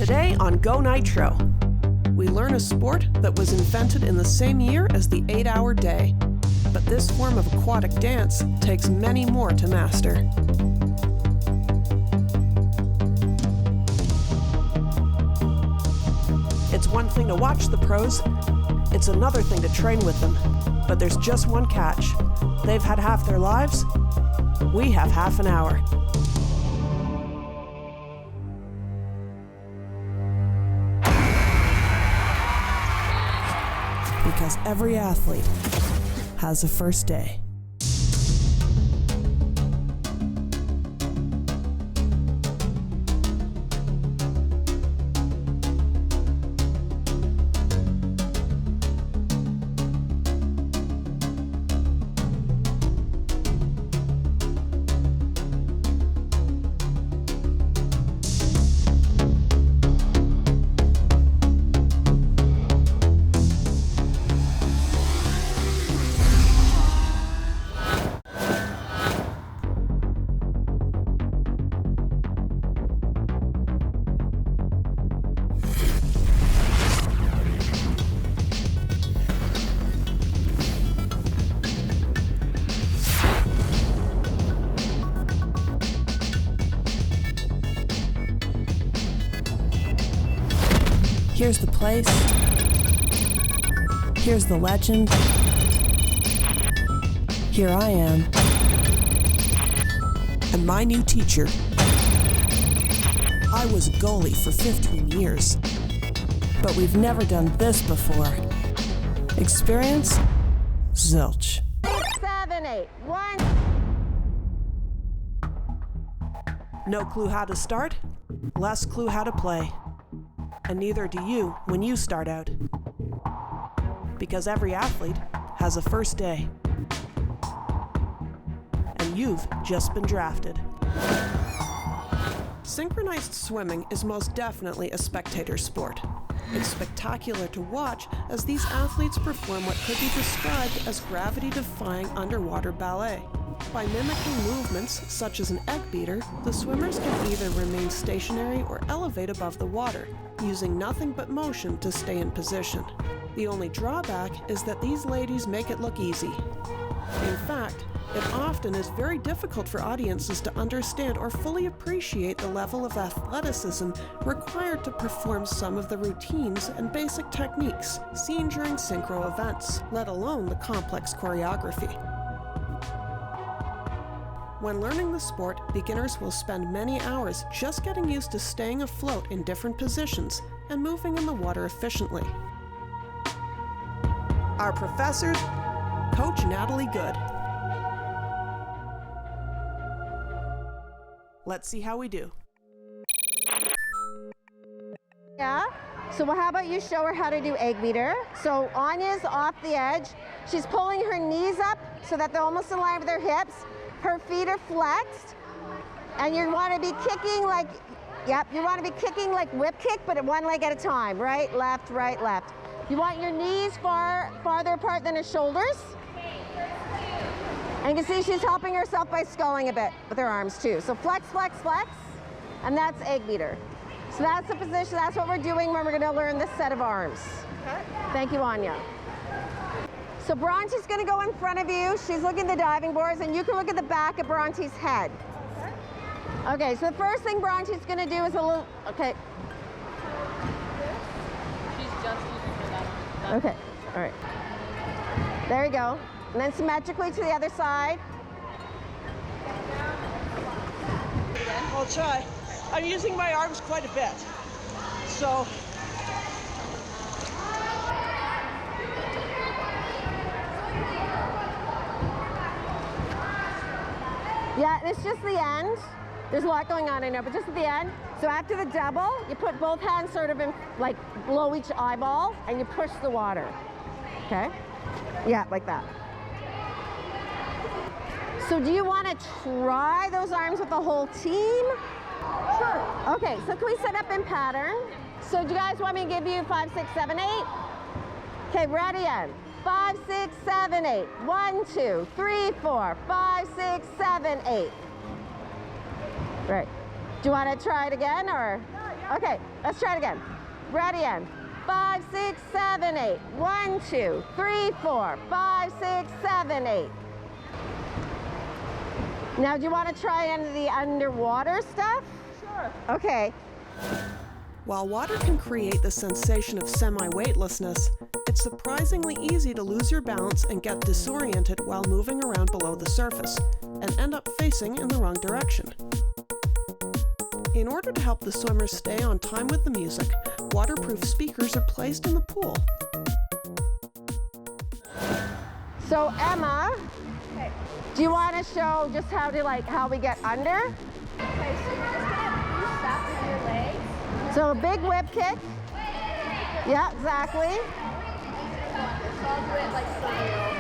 Today on GONITRO, we learn a sport that was invented in the same year as the 8-hour day. But this form of aquatic dance takes many more to master. It's one thing to watch the pros, it's another thing to train with them. But there's just one catch. They've had half their lives, we have half an hour. Because every athlete has a first day. Here's the place. Here's the legend. Here I am. And my new teacher. I was a goalie for 15 years. But we've never done this before. Experience? Zilch. 6, 7, 8, 1. No clue how to start? Less clue how to play. And neither do you when you start out. Because every athlete has a first day. And you've just been drafted. Synchronized swimming is most definitely a spectator sport. It's spectacular to watch as these athletes perform what could be described as gravity-defying underwater ballet. By mimicking movements such as an egg beater, the swimmers can either remain stationary or elevate above the water, using nothing but motion to stay in position. The only drawback is that these ladies make it look easy. In fact, it often is very difficult for audiences to understand or fully appreciate the level of athleticism required to perform some of the routines and basic techniques seen during synchro events, let alone the complex choreography. When learning the sport, beginners will spend many hours just getting used to staying afloat in different positions and moving in the water efficiently. Our professor, Coach Natalie Good. Let's see how we do. Yeah? So how about you show her how to do egg beater? So Anya's off the edge. She's pulling her knees up so that they're almost in line with her hips. Her feet are flexed, and you want to be kicking like, you want to be kicking like whip kick, but at one leg at a time, right, left, right, left. You want your knees farther apart than her shoulders. And you can see she's helping herself by sculling a bit with her arms too. So flex, flex, flex, and that's egg beater. So that's the position, that's what we're doing when we're going to learn this set of arms. Okay. Thank you, Anya. So Bronte's going to go in front of you. She's looking at the diving boards, and you can look at the back of Bronte's head. Okay, so the first thing Bronte's going to do is a little, okay. She's just using for that. Okay, all right. There you go. And then symmetrically to the other side. I'll try. I'm using my arms quite a bit. So. Yeah, it's just the end. There's a lot going on in there, but just at the end. So after the double, you put both hands sort of in, like below each eyeball, and you push the water. Okay? Yeah, like that. So do you want to try those arms with the whole team? Sure. Okay, so can we set up in pattern? So do you guys want me to give you 5, 6, 7, 8? Okay, ready in. 5, 6, 7, 8. 1, 2, 3, 4, 5, 6, 7, 8. Right. Do you want to try it again or? Okay, let's try it again. Ready, and 5, 6, 7, 8. 1, 2, 3, 4, 5, 6, 7, 8. Now, do you want to try any of the underwater stuff? Sure. Okay. While water can create the sensation of semi-weightlessness, it's surprisingly easy to lose your balance and get disoriented while moving around below the surface, and end up facing in the wrong direction. In order to help the swimmers stay on time with the music, waterproof speakers are placed in the pool. So Emma, do you want to show just how we get under? Okay, so you're just gonna boost up with your legs. So a big whip kick. Yeah, exactly. So I'll do it like for real.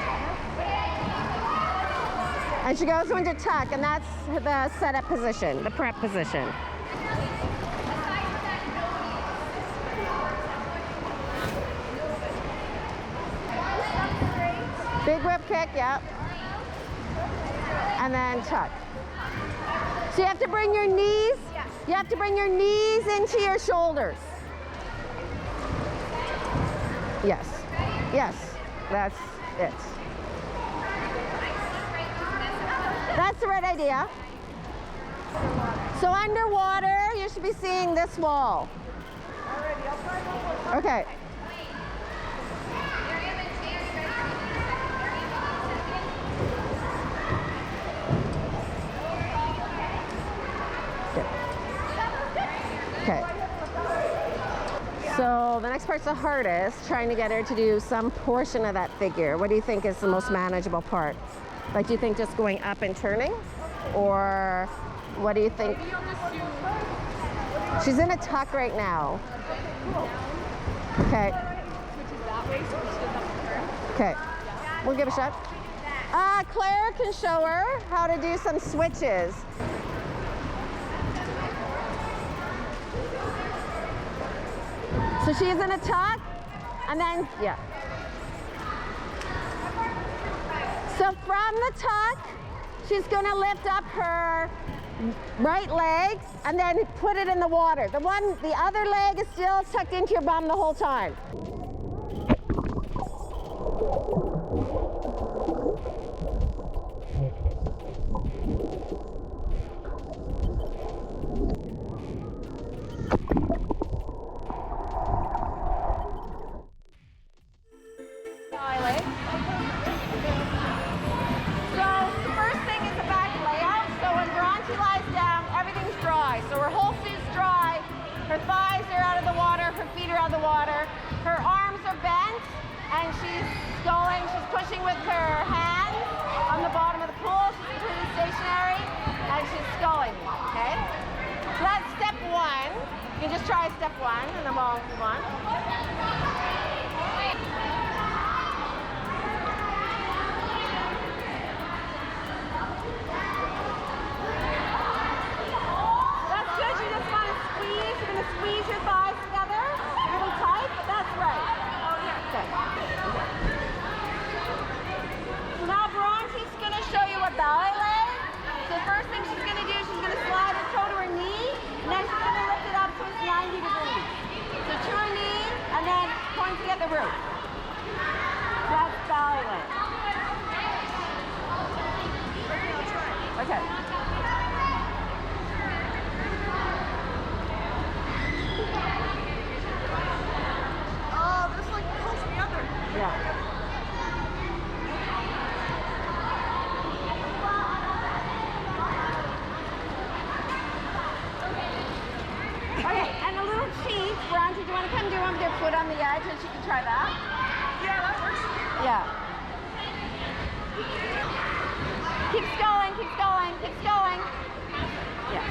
And she goes into tuck, and that's the setup position, the prep position. Big whip kick, yep. And then tuck. So you have to bring your knees, into your shoulders. Yes, yes, that's it. That's the right idea. So underwater, you should be seeing this wall. Okay. Okay. So the next part's the hardest, trying to get her to do some portion of that figure. What do you think is the most manageable part? Like, do you think just going up and turning? Or what do you think? She's in a tuck right now. Okay. Okay. We'll give it a shot. Claire can show her how to do some switches. So she's in a tuck, and then, yeah. So from the tuck, she's gonna lift up her right leg and then put it in the water. The other leg is still tucked into your bum the whole time. So her whole suit's dry, her thighs are out of the water, her feet are out of the water, her arms are bent, and she's pushing with her hands on the bottom of the pool. She's completely stationary, and she's sculling, okay? So that's step one. You can just try step one, and then we'll move on. Squeeze your thighs together, really tight, but that's right. Oh, yeah. Okay. So now Bronte's going to show you a ballet leg. So the first thing she's going to do is she's going to slide her toe to her knee, and then she's going to lift it up so it's 90 degrees. So to her knee, and then pointing at the roof. That's ballet leg. Okay. Yeah. Okay, and a little cheat. Bronte, do you want to come do one with your foot on the edge and she can try that? Yeah, that works. Yeah. Keep going, keep going, keep going. Yeah.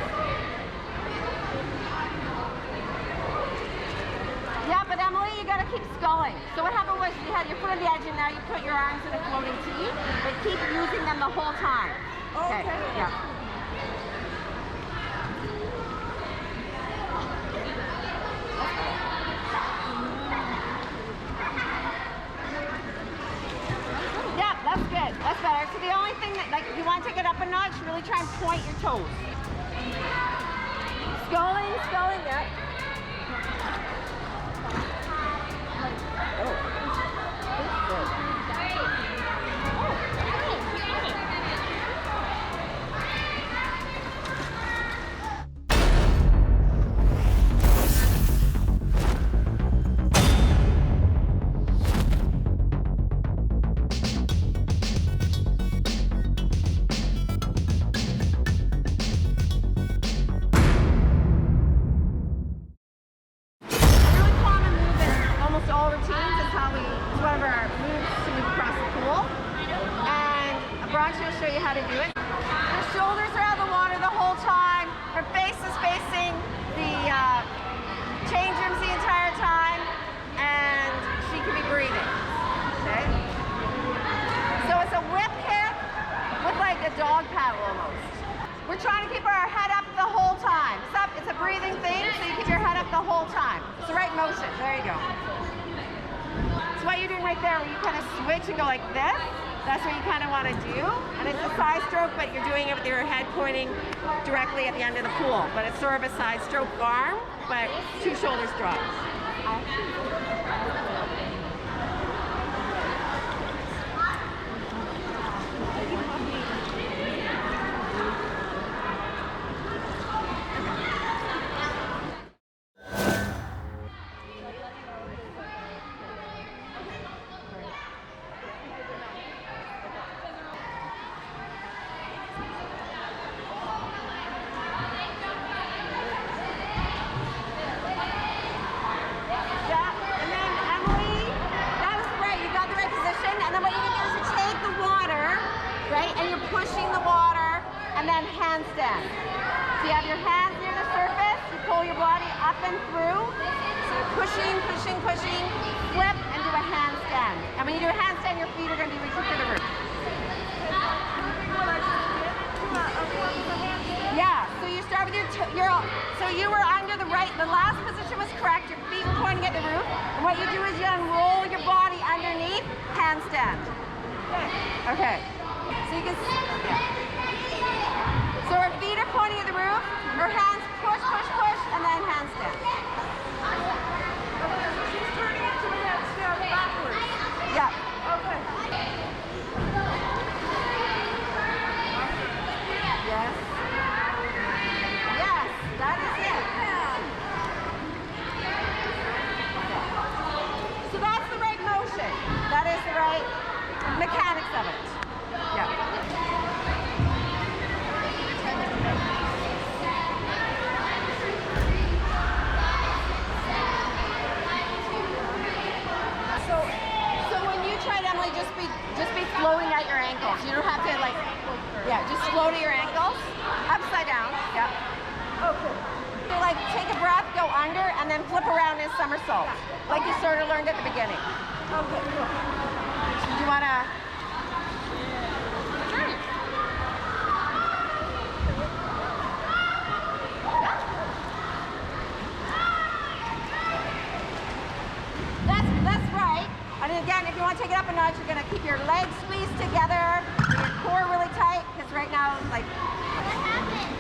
Yeah, but Emily, you gotta keep sculling. So what happened was you had your foot on the edge and now you put your arms in a floating T, but keep using them the whole time. Oh, okay. Yeah. Yeah, that's good. That's better. So the only thing that, like, if you want to take it up a notch, really try and point your toes. Sculling, yeah. how to do it. Her shoulders are out of the water the whole time. Her face is facing the change rooms the entire time, and she can be breathing. Okay? So it's a whip kick with like a dog paddle almost. We're trying to keep our head up the whole time. It's a breathing thing, so you keep your head up the whole time. It's the right motion. There you go. So what you're doing right there, where you kind of switch and go like this, that's what you kind of want to do. And it's a side stroke, but you're doing it with your head pointing directly at the end of the pool. But it's sort of a side stroke arm, but 2 shoulders dropped. And you're pushing the water, and then handstand. So you have your hands near the surface, you pull your body up and through. So you're pushing, pushing, pushing, flip, and do a handstand. And when you do a handstand, your feet are going to be reaching for the roof. Yeah, so you start with so you were under the last position was correct, your feet were pointing at the roof. And what you do is you unroll your body underneath, handstand. Okay. So you can, so her feet are pointing at the roof, her hands push, push, push, and then handstand. She's turning into a handstand backwards. Yeah. Okay. Yes. Yes, that is it. So that's the right motion. That is the right mechanics of it. Yeah. So when you try it, Emily, just be floating at your ankles. You don't have to just float at your ankles. Upside down. Yeah. Okay. So take a breath, go under, and then flip around in somersault, like you sort of learned at the beginning. Okay. Do you want to? That's right. And again, if you want to take it up a notch, you're going to keep your legs squeezed together, your core really tight, because right now, like... What happened?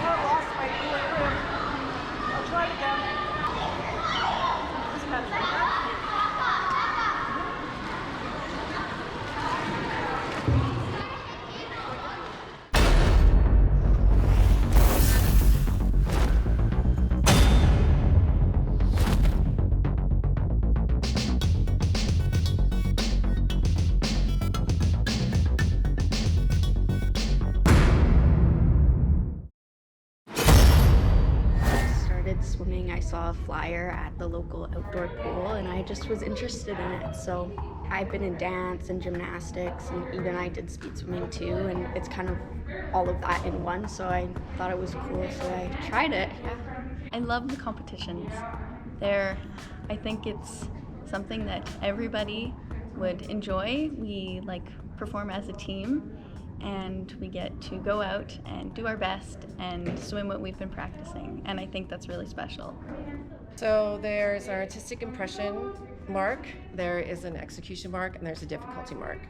I lost my equilibrium. I'll try it again. Just kind of swimming, I saw a flyer at the local outdoor pool and I just was interested in it. So I've been in dance and gymnastics, and even I did speed swimming too, and it's kind of all of that in one, so I thought it was cool, so I tried it. Yeah. I love the competitions. I think it's something that everybody would enjoy. We perform as a team, and we get to go out and do our best and swim what we've been practicing, and I think that's really special. So there's our artistic impression mark, there is an execution mark, and there's a difficulty mark.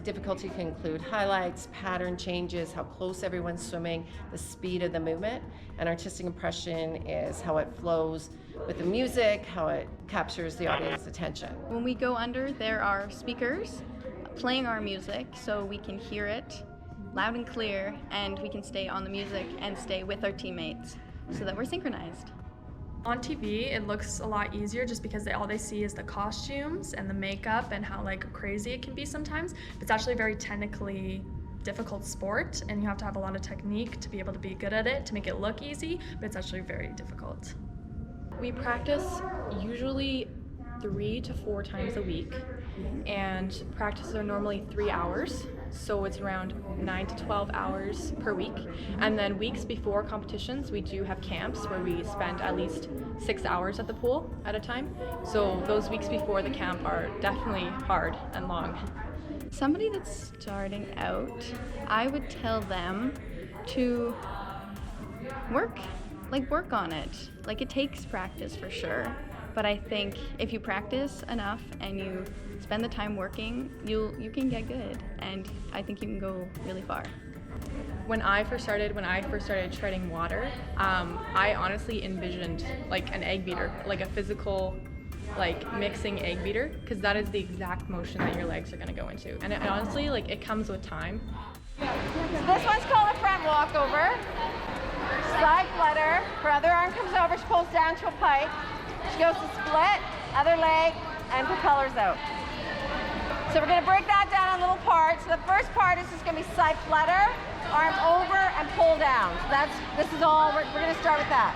Difficulty can include highlights, pattern changes, how close everyone's swimming, the speed of the movement, and artistic impression is how it flows with the music, how it captures the audience's attention. When we go under, there are speakers playing our music so we can hear it loud and clear, and we can stay on the music and stay with our teammates so that we're synchronized. On TV, it looks a lot easier just because all they see is the costumes and the makeup and how crazy it can be sometimes. But it's actually a very technically difficult sport, and you have to have a lot of technique to be able to be good at it, to make it look easy, but it's actually very difficult. We practice usually 3 to 4 times a week, and practices are normally 3 hours, so it's around 9 to 12 hours per week. And then weeks before competitions, we do have camps where we spend at least 6 hours at the pool at a time. So those weeks before the camp are definitely hard and long. Somebody that's starting out, I would tell them to work on it. Like, it takes practice for sure. But I think if you practice enough and you spend the time working, you can get good, and I think you can go really far. When I first started treading water, I honestly envisioned like an egg beater, like a physical, like mixing egg beater, because that is the exact motion that your legs are going to go into. And honestly, like, it comes with time. This one's called a front walkover. Side flutter. Her other arm comes over, she pulls down to a pike. She goes to split, other leg, and propellers out. So we're going to break that down in little parts. So the first part is just going to be side flutter, arm over, and pull down. So this is all, we're going to start with that.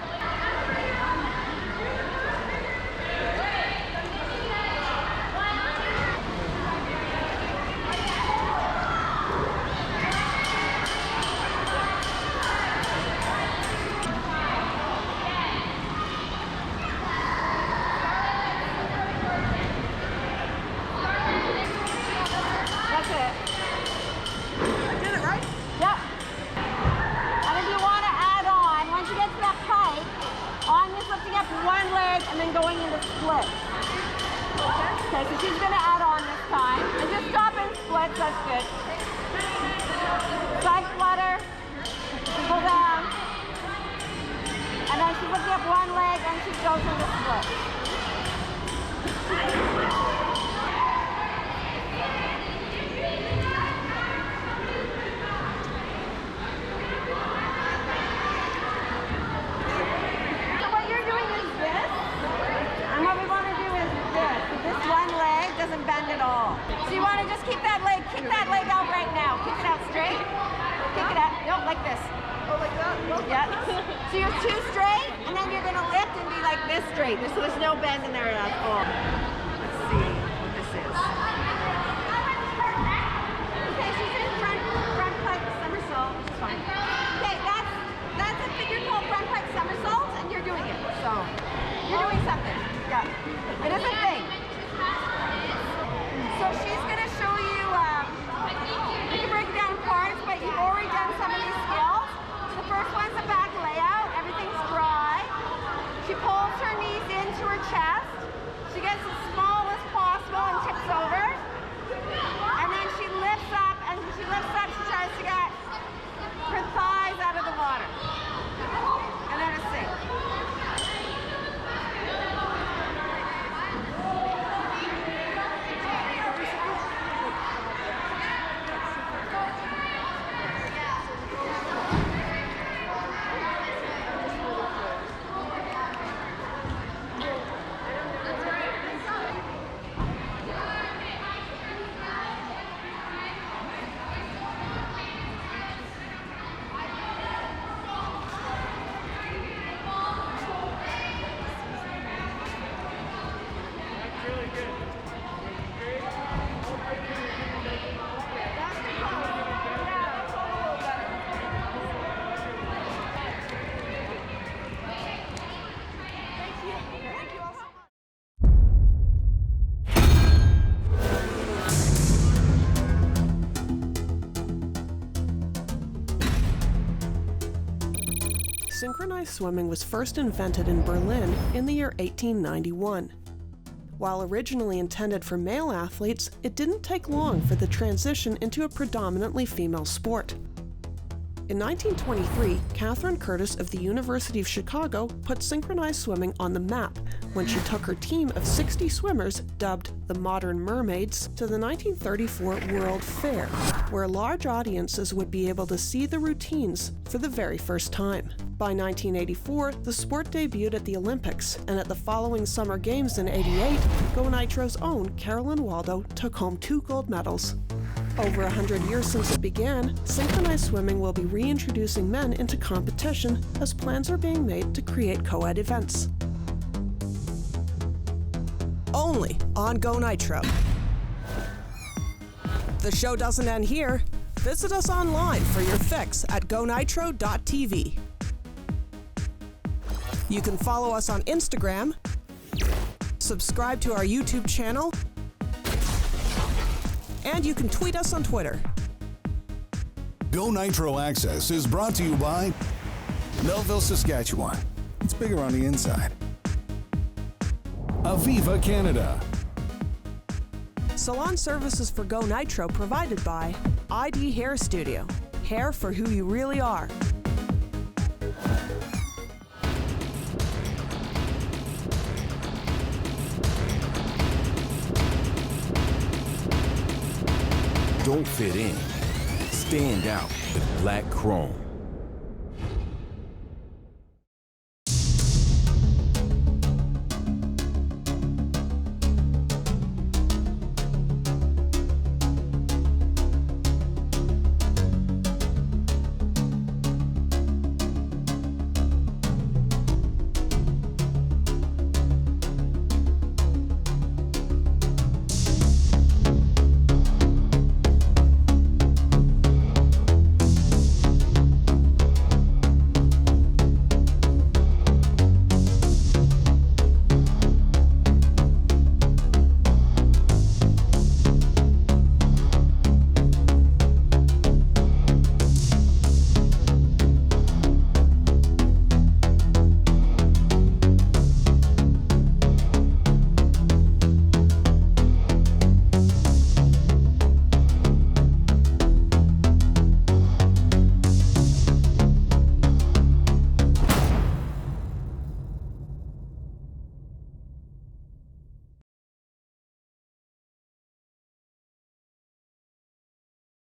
One leg and then going into split. Okay, so she's going to add on this time. And just stop in splits, that's good. Side flutter, pull down. And then she's lifting up one leg and she goes into split. Doesn't bend at all. So you want to just keep that leg, kick that leg out right now. Kick it out straight. Kick it out. No, like this. Oh, like that? Yeah. So you're too straight, and then you're going to lift and be like this straight. So there's no bend in there at all. Let's see what this is. Okay, she's in front pike somersault, which is fine. Okay, that's a figure called front pike somersault, and you're doing it. So you're doing something. Yeah. It is a thing. So she's going to show you, you can break it down in parts, but you've already done some of these skills. The first one's the back layout. Everything's dry. She pulls her knees into her chest. She gets as small as possible and tips over. And then she lifts up, and when she lifts up, she tries to get her thighs out of the water. And then a sink. Synchronized swimming was first invented in Berlin in the year 1891. While originally intended for male athletes, it didn't take long for the transition into a predominantly female sport. In 1923, Catherine Curtis of the University of Chicago put synchronized swimming on the map when she took her team of 60 swimmers, dubbed the Modern Mermaids, to the 1934 World Fair, where large audiences would be able to see the routines for the very first time. By 1984, the sport debuted at the Olympics, and at the following Summer Games in '88, GONITRO's own Carolyn Waldo took home 2 gold medals. Over 100 years since it began, synchronized swimming will be reintroducing men into competition as plans are being made to create co-ed events. only on GONITRO. The show doesn't end here. Visit us online for your fix at gonitro.tv. You can follow us on Instagram, subscribe to our YouTube channel, and you can tweet us on Twitter. GONITRO Access is brought to you by Melville, Saskatchewan. It's bigger on the inside. Aviva Canada. Salon services for GONITRO provided by ID Hair Studio. Hair for who you really are. Don't fit in. Stand out with black chrome.